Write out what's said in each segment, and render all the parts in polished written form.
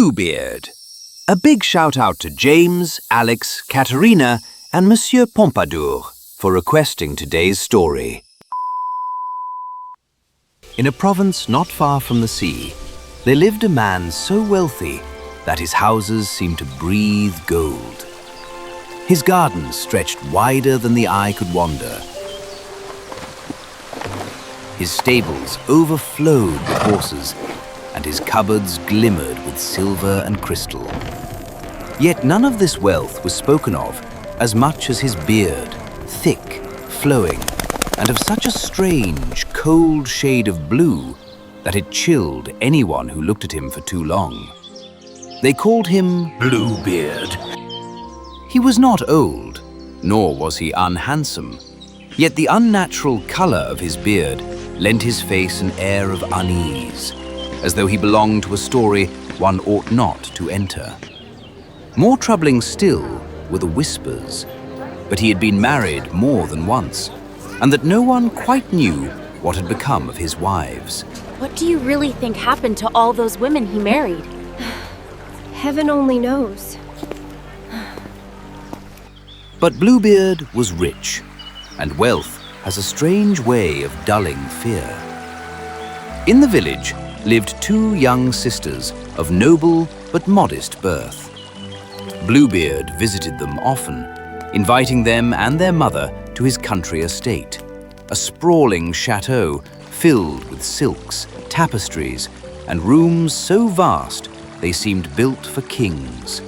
Bluebeard. A big shout out to James, Alex, Katerina, and Monsieur Pompadour for requesting today's story. In a province not far from the sea, there lived a man so wealthy that his houses seemed to breathe gold. His gardens stretched wider than the eye could wander. His stables overflowed with horses, and his cupboards glimmered with silver and crystal. Yet none of this wealth was spoken of as much as his beard, thick, flowing, and of such a strange, cold shade of blue that it chilled anyone who looked at him for too long. They called him Bluebeard. He was not old, nor was he unhandsome, yet the unnatural color of his beard lent his face an air of unease, as though he belonged to a story one ought not to enter. More troubling still were the whispers, but he had been married more than once, and that no one quite knew what had become of his wives. What do you really think happened to all those women he married? Heaven only knows. But Bluebeard was rich, and wealth has a strange way of dulling fear. In the village lived two young sisters of noble but modest birth. Bluebeard visited them often, inviting them and their mother to his country estate, a sprawling chateau filled with silks, tapestries, and rooms so vast they seemed built for kings.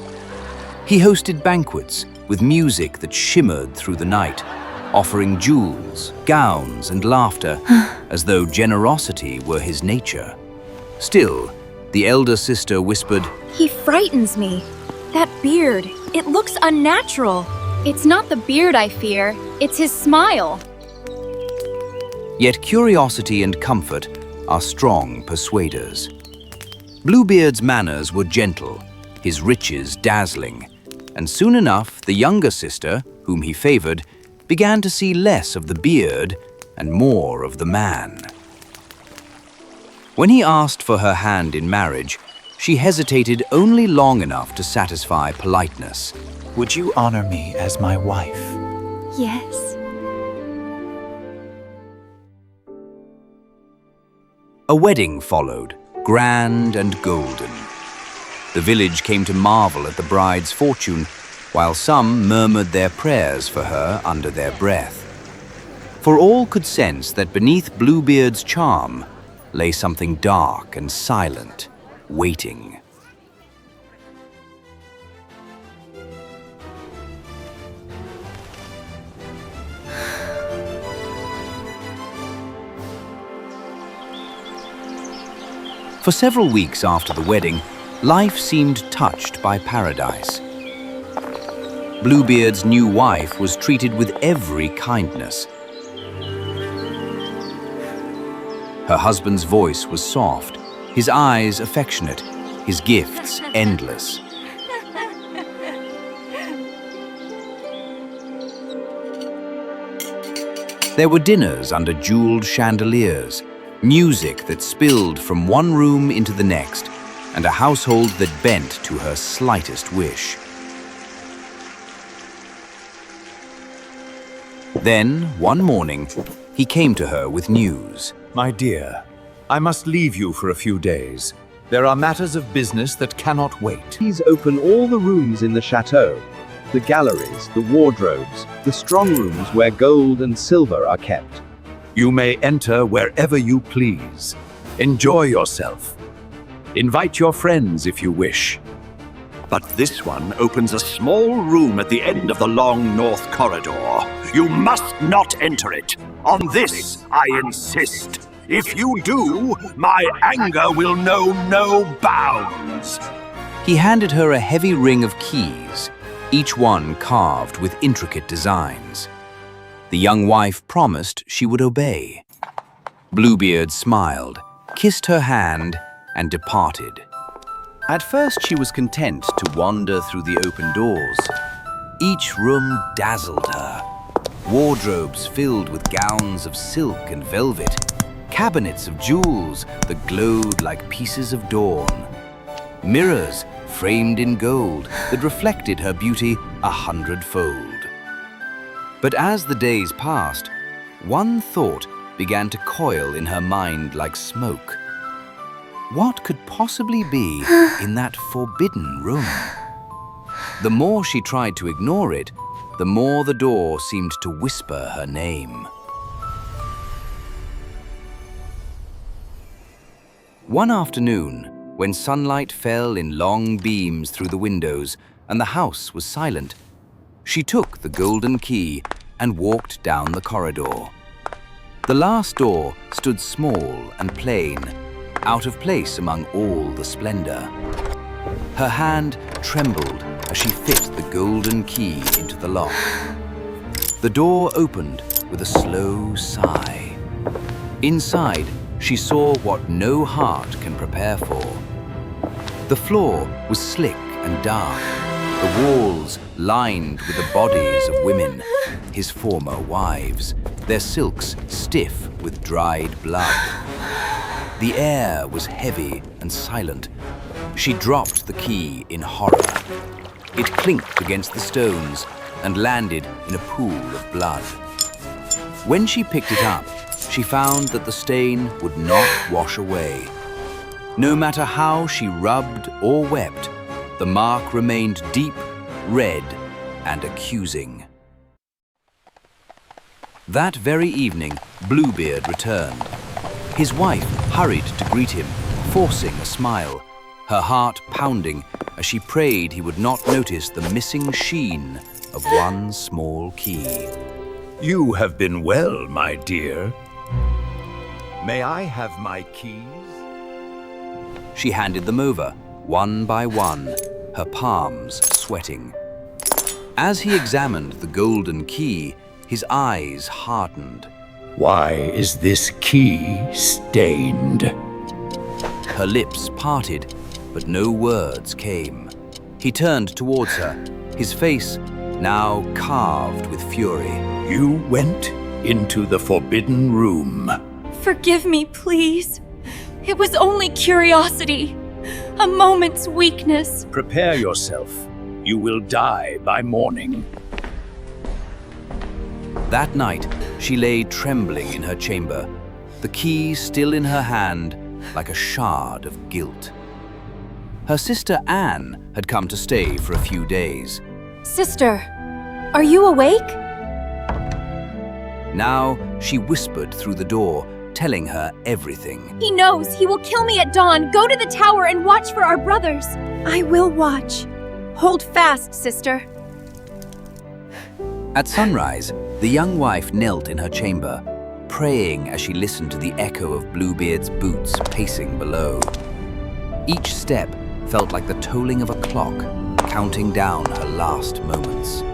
He hosted banquets with music that shimmered through the night, offering jewels, gowns, and laughter, as though generosity were his nature. Still, the elder sister whispered, He frightens me. That beard, it looks unnatural. It's not the beard I fear, it's his smile. Yet curiosity and comfort are strong persuaders. Bluebeard's manners were gentle, his riches dazzling, and soon enough the younger sister, whom he favored, began to see less of the beard and more of the man. When he asked for her hand in marriage, she hesitated only long enough to satisfy politeness. Would you honor me as my wife? Yes. A wedding followed, grand and golden. The village came to marvel at the bride's fortune, while some murmured their prayers for her under their breath. For all could sense that beneath Bluebeard's charm lay something dark and silent, waiting. For several weeks after the wedding, life seemed touched by paradise. Bluebeard's new wife was treated with every kindness. Her husband's voice was soft, his eyes affectionate, his gifts endless. There were dinners under jeweled chandeliers, music that spilled from one room into the next, and a household that bent to her slightest wish. Then, one morning, he came to her with news. My dear, I must leave you for a few days. There are matters of business that cannot wait. Please open all the rooms in the chateau, the galleries, the wardrobes, the strong rooms where gold and silver are kept. You may enter wherever you please. Enjoy yourself. Invite your friends if you wish. But this one opens a small room at the end of the long north corridor. You must not enter it. On this, I insist. If you do, my anger will know no bounds. He handed her a heavy ring of keys, each one carved with intricate designs. The young wife promised she would obey. Bluebeard smiled, kissed her hand, and departed. At first she was content to wander through the open doors. Each room dazzled her. Wardrobes filled with gowns of silk and velvet, cabinets of jewels that glowed like pieces of dawn. mirrors framed in gold that reflected her beauty 100-fold. But as the days passed, one thought began to coil in her mind like smoke. What could possibly be in that forbidden room? The more she tried to ignore it, the more the door seemed to whisper her name. One afternoon, when sunlight fell in long beams through the windows and the house was silent, she took the golden key and walked down the corridor. The last door stood small and plain, out of place among all the splendor. Her hand trembled as she fit the golden key into the lock. The door opened with a slow sigh. Inside, she saw what no heart can prepare for. The floor was slick and dark, the walls lined with the bodies of women, his former wives, their silks stiff with dried blood. The air was heavy and silent. She dropped the key in horror. It clinked against the stones and landed in a pool of blood. When she picked it up, she found that the stain would not wash away. No matter how she rubbed or wept, the mark remained deep, red, and accusing. That very evening, Bluebeard returned. His wife hurried to greet him, forcing a smile, her heart pounding as she prayed he would not notice the missing sheen of one small key. You have been well, my dear. May I have my keys? She handed them over, one by one, her palms sweating. As he examined the golden key, his eyes hardened. Why is this key stained? Her lips parted, but no words came. He turned towards her, his face now carved with fury. You went into the forbidden room. Forgive me, please. It was only curiosity, a moment's weakness. Prepare yourself. You will die by morning. That night, she lay trembling in her chamber, the key still in her hand like a shard of guilt. Her sister Anne had come to stay for a few days. Sister, are you awake? Now she whispered through the door, telling her everything. He knows. He will kill me at dawn. Go to the tower and watch for our brothers. I will watch. Hold fast, sister. At sunrise, the young wife knelt in her chamber, praying as she listened to the echo of Bluebeard's boots pacing below. Each step felt like the tolling of a clock, counting down her last moments.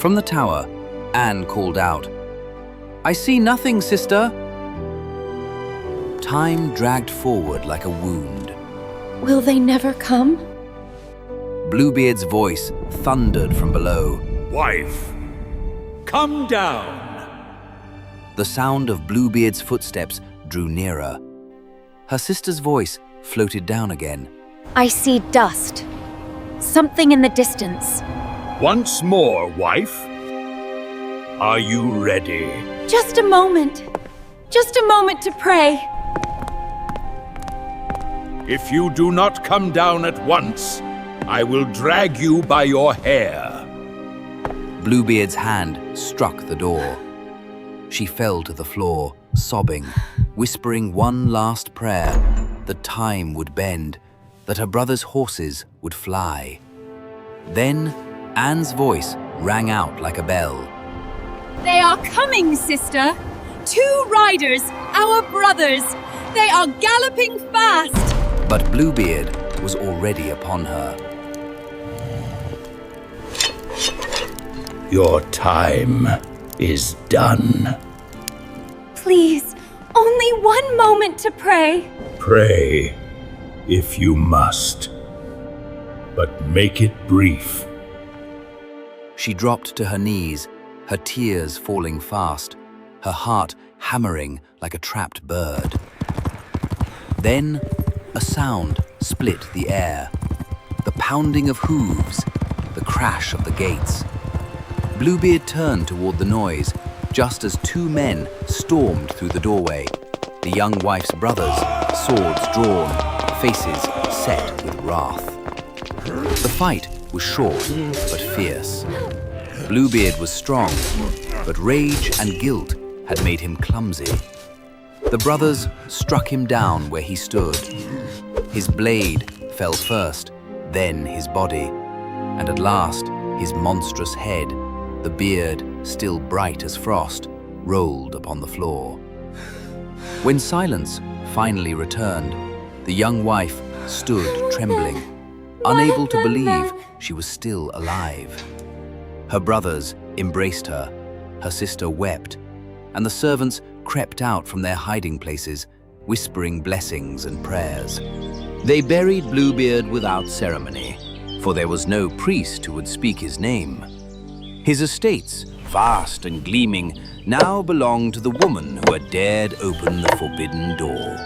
From the tower, Anne called out, "I see nothing, sister." Time dragged forward like a wound. Will they never come? Bluebeard's voice thundered from below. Wife, come down. The sound of Bluebeard's footsteps drew nearer. Her sister's voice floated down again. I see dust. Something in the distance. Once more, wife. Are you ready? Just a moment. Just a moment to pray. If you do not come down at once, I will drag you by your hair. Bluebeard's hand struck the door. She fell to the floor, sobbing, whispering one last prayer that time would bend, that her brother's horses would fly. Then Anne's voice rang out like a bell. They are coming, sister. 2 riders, our brothers. They are galloping fast. But Bluebeard was already upon her. Your time is done. Please, only one moment to pray. Pray, if you must, but make it brief. She dropped to her knees, her tears falling fast, her heart hammering like a trapped bird. Then a sound split the air. The pounding of hooves, the crash of the gates. Bluebeard turned toward the noise, just as two men stormed through the doorway. The young wife's brothers, swords drawn, faces set with wrath. The fight was short but fierce. Bluebeard was strong, but rage and guilt had made him clumsy. The brothers struck him down where he stood. His blade fell first, then his body, and at last his monstrous head, the beard still bright as frost, rolled upon the floor. When silence finally returned, the young wife stood trembling, unable to believe she was still alive. Her brothers embraced her, her sister wept, and the servants crept out from their hiding places, whispering blessings and prayers. They buried Bluebeard without ceremony, for there was no priest who would speak his name. His estates, vast and gleaming, now belonged to the woman who had dared open the forbidden door.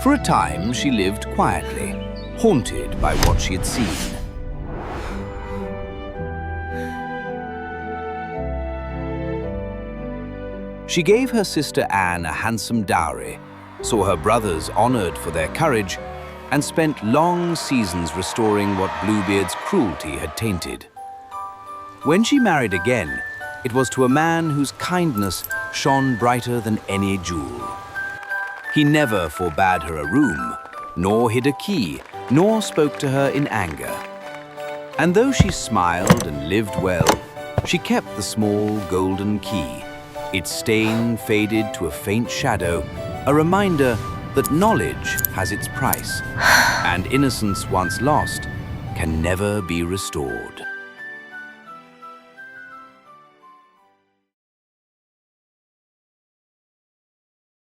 For a time, she lived quietly, haunted by what she had seen. She gave her sister Anne a handsome dowry, saw her brothers honored for their courage, and spent long seasons restoring what Bluebeard's cruelty had tainted. When she married again, it was to a man whose kindness shone brighter than any jewel. He never forbade her a room, nor hid a key, nor spoke to her in anger. And though she smiled and lived well, she kept the small golden key. Its stain faded to a faint shadow, a reminder that knowledge has its price, and innocence once lost can never be restored.